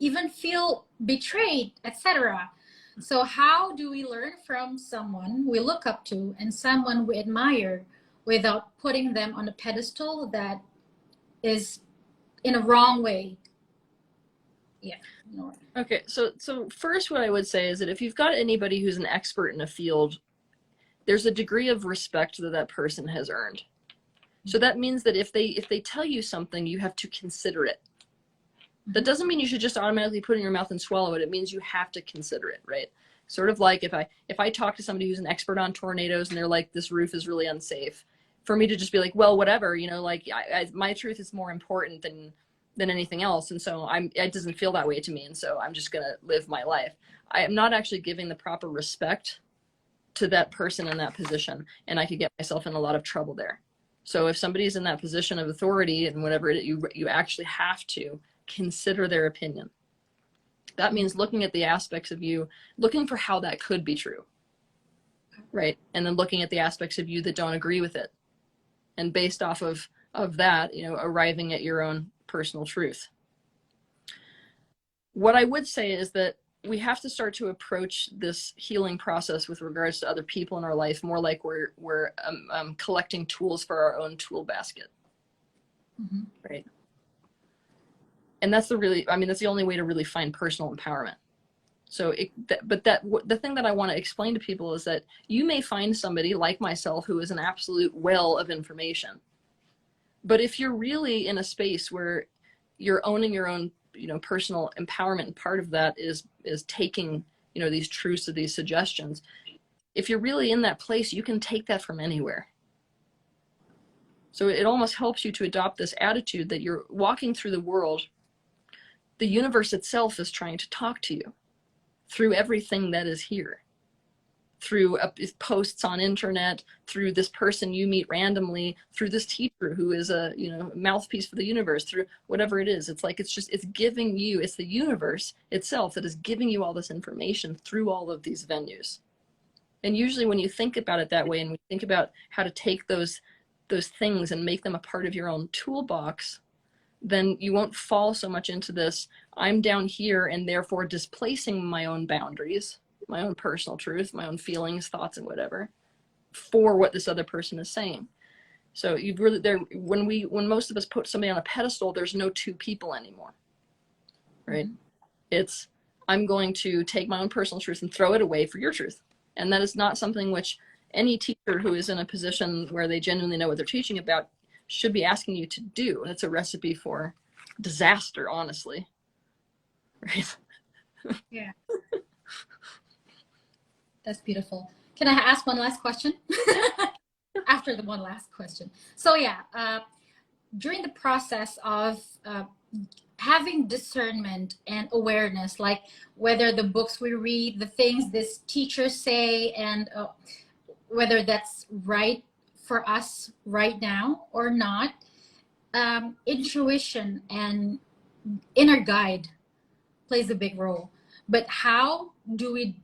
even feel betrayed, etc. So how do we learn from someone we look up to and someone we admire without putting them on a pedestal that is in a wrong way? Yeah. No. Okay, so first what I would say is that if you've got anybody who's an expert in a field, there's a degree of respect that person has earned. So that means that if they tell you something, you have to consider it. That doesn't mean you should just automatically put it in your mouth and swallow it. It means you have to consider it, right? Sort of like if I talk to somebody who's an expert on tornadoes and they're like, this roof is really unsafe, for me to just be like, well, whatever, like my truth is more important than than anything else. And so it doesn't feel that way to me. And so I'm just going to live my life. I am not actually giving the proper respect to that person in that position. And I could get myself in a lot of trouble there. So if somebody's in that position of authority and whatever, you actually have to consider their opinion. That means looking at the aspects of you, looking for how that could be true, right? And then looking at the aspects of you that don't agree with it. And based off of that, arriving at your own personal truth. What I would say is that we have to start to approach this healing process with regards to other people in our life more like we're collecting tools for our own tool basket, right? And that's that's the only way to really find personal empowerment. So, the thing that I want to explain to people is that you may find somebody like myself who is an absolute well of information. But if you're really in a space where you're owning your own, personal empowerment, and part of that is taking, these truths or these suggestions. If you're really in that place, you can take that from anywhere. So it almost helps you to adopt this attitude that you're walking through the world. The universe itself is trying to talk to you through everything that is here, through posts on internet, through this person you meet randomly, through this teacher who is a mouthpiece for the universe, through whatever it is. It's giving you, it's the universe itself that is giving you all this information through all of these venues. And usually when you think about it that way, and we think about how to take those things and make them a part of your own toolbox, then you won't fall so much into this, I'm down here and therefore displacing my own boundaries, my own personal truth, my own feelings, thoughts, and whatever, for what this other person is saying. So when most of us put somebody on a pedestal, there's no two people anymore, right? It's, I'm going to take my own personal truth and throw it away for your truth. And that is not something which any teacher who is in a position where they genuinely know what they're teaching about should be asking you to do. That's a recipe for disaster, honestly. Right? Yeah. That's beautiful. Can I ask one last question? After the one last question. So yeah, during the process of having discernment and awareness, like whether the books we read, the things this teachers say, and whether that's right for us right now or not, intuition and inner guide plays a big role. But how do we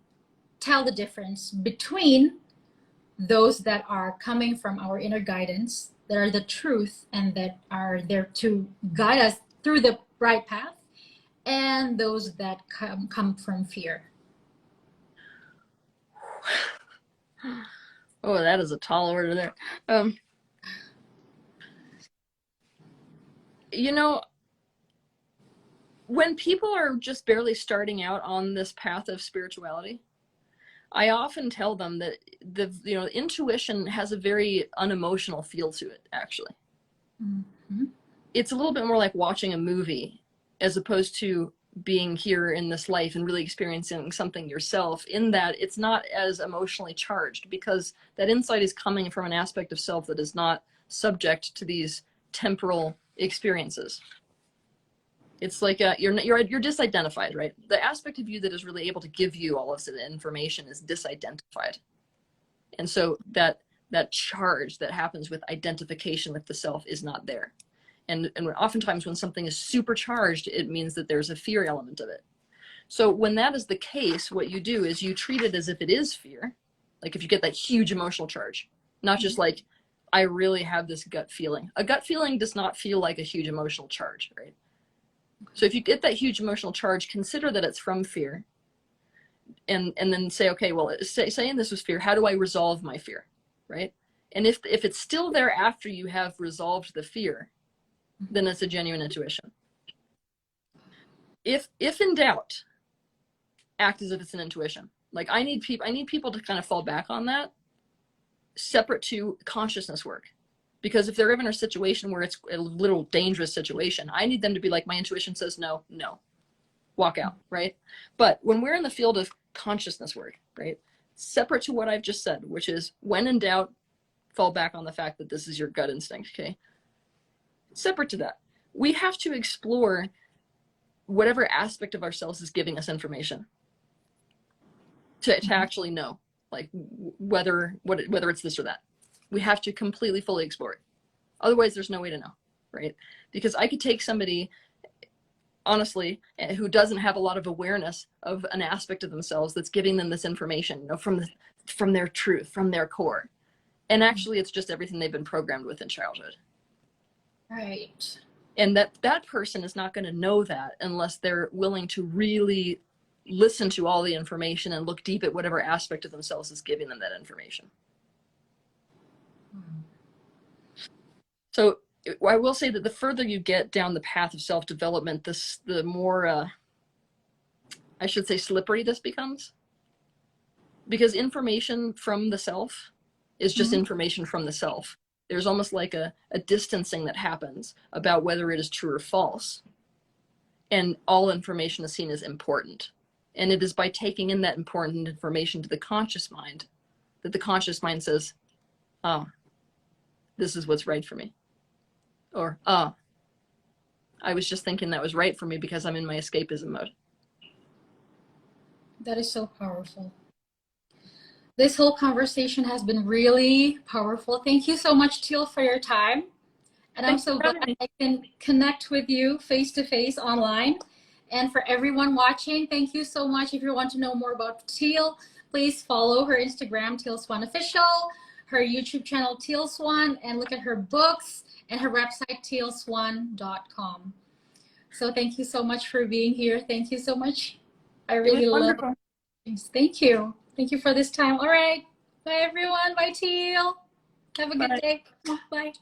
tell the difference between those that are coming from our inner guidance, that are the truth and that are there to guide us through the right path, and those that come from fear? Oh, that is a tall order there. When people are just barely starting out on this path of spirituality, I often tell them that intuition has a very unemotional feel to it, actually. Mm-hmm. It's a little bit more like watching a movie as opposed to being here in this life and really experiencing something yourself, in that it's not as emotionally charged, because that insight is coming from an aspect of self that is not subject to these temporal experiences. It's like you're disidentified, right? The aspect of you that is really able to give you all of the information is disidentified. And so that charge that happens with identification with the self is not there. And oftentimes when something is supercharged, it means that there's a fear element of it. So when that is the case, what you do is you treat it as if it is fear. Like if you get that huge emotional charge, not just like, I really have this gut feeling. A gut feeling does not feel like a huge emotional charge, right? So if you get that huge emotional charge, consider that it's from fear, and then say, okay, well, saying this was fear, how do I resolve my fear, right? And if it's still there after you have resolved the fear, then it's a genuine intuition. If in doubt, act as if it's an intuition. Like I need people to kind of fall back on that, separate to consciousness work. Because if they're ever in a situation where it's a little dangerous situation, I need them to be like, my intuition says no, walk out, right? But when we're in the field of consciousness work, right, separate to what I've just said, which is when in doubt, fall back on the fact that this is your gut instinct, okay? Separate to that, we have to explore whatever aspect of ourselves is giving us information to actually know, like whether it's this or that. We have to completely fully explore it. Otherwise, there's no way to know, right? Because I could take somebody, honestly, who doesn't have a lot of awareness of an aspect of themselves that's giving them this information, you know, from their truth, from their core. And actually, it's just everything they've been programmed with in childhood. Right. And that person is not going to know that unless they're willing to really listen to all the information and look deep at whatever aspect of themselves is giving them that information. So I will say that the further you get down the path of self-development, the more, I should say, slippery this becomes. Because information from the self is just information from the self. There's almost like a distancing that happens about whether it is true or false. And all information is seen as important. And it is by taking in that important information to the conscious mind that the conscious mind says, oh, this is what's right for me. Or, oh, I was just thinking that was right for me because I'm in my escapism mode. That is so powerful. This whole conversation has been really powerful. Thank you so much, Teal, for your time. And I'm so glad I can connect with you face-to-face online. And for everyone watching, thank you so much. If you want to know more about Teal, please follow her Instagram, Teal Swan Official, her YouTube channel, Teal Swan, and look at her books and her website, tealswan.com. So thank you so much for being here. Thank you so much. I really love it. Thank you. Thank you for this time. All right. Bye, everyone. Bye, Teal. Have a good day. Bye.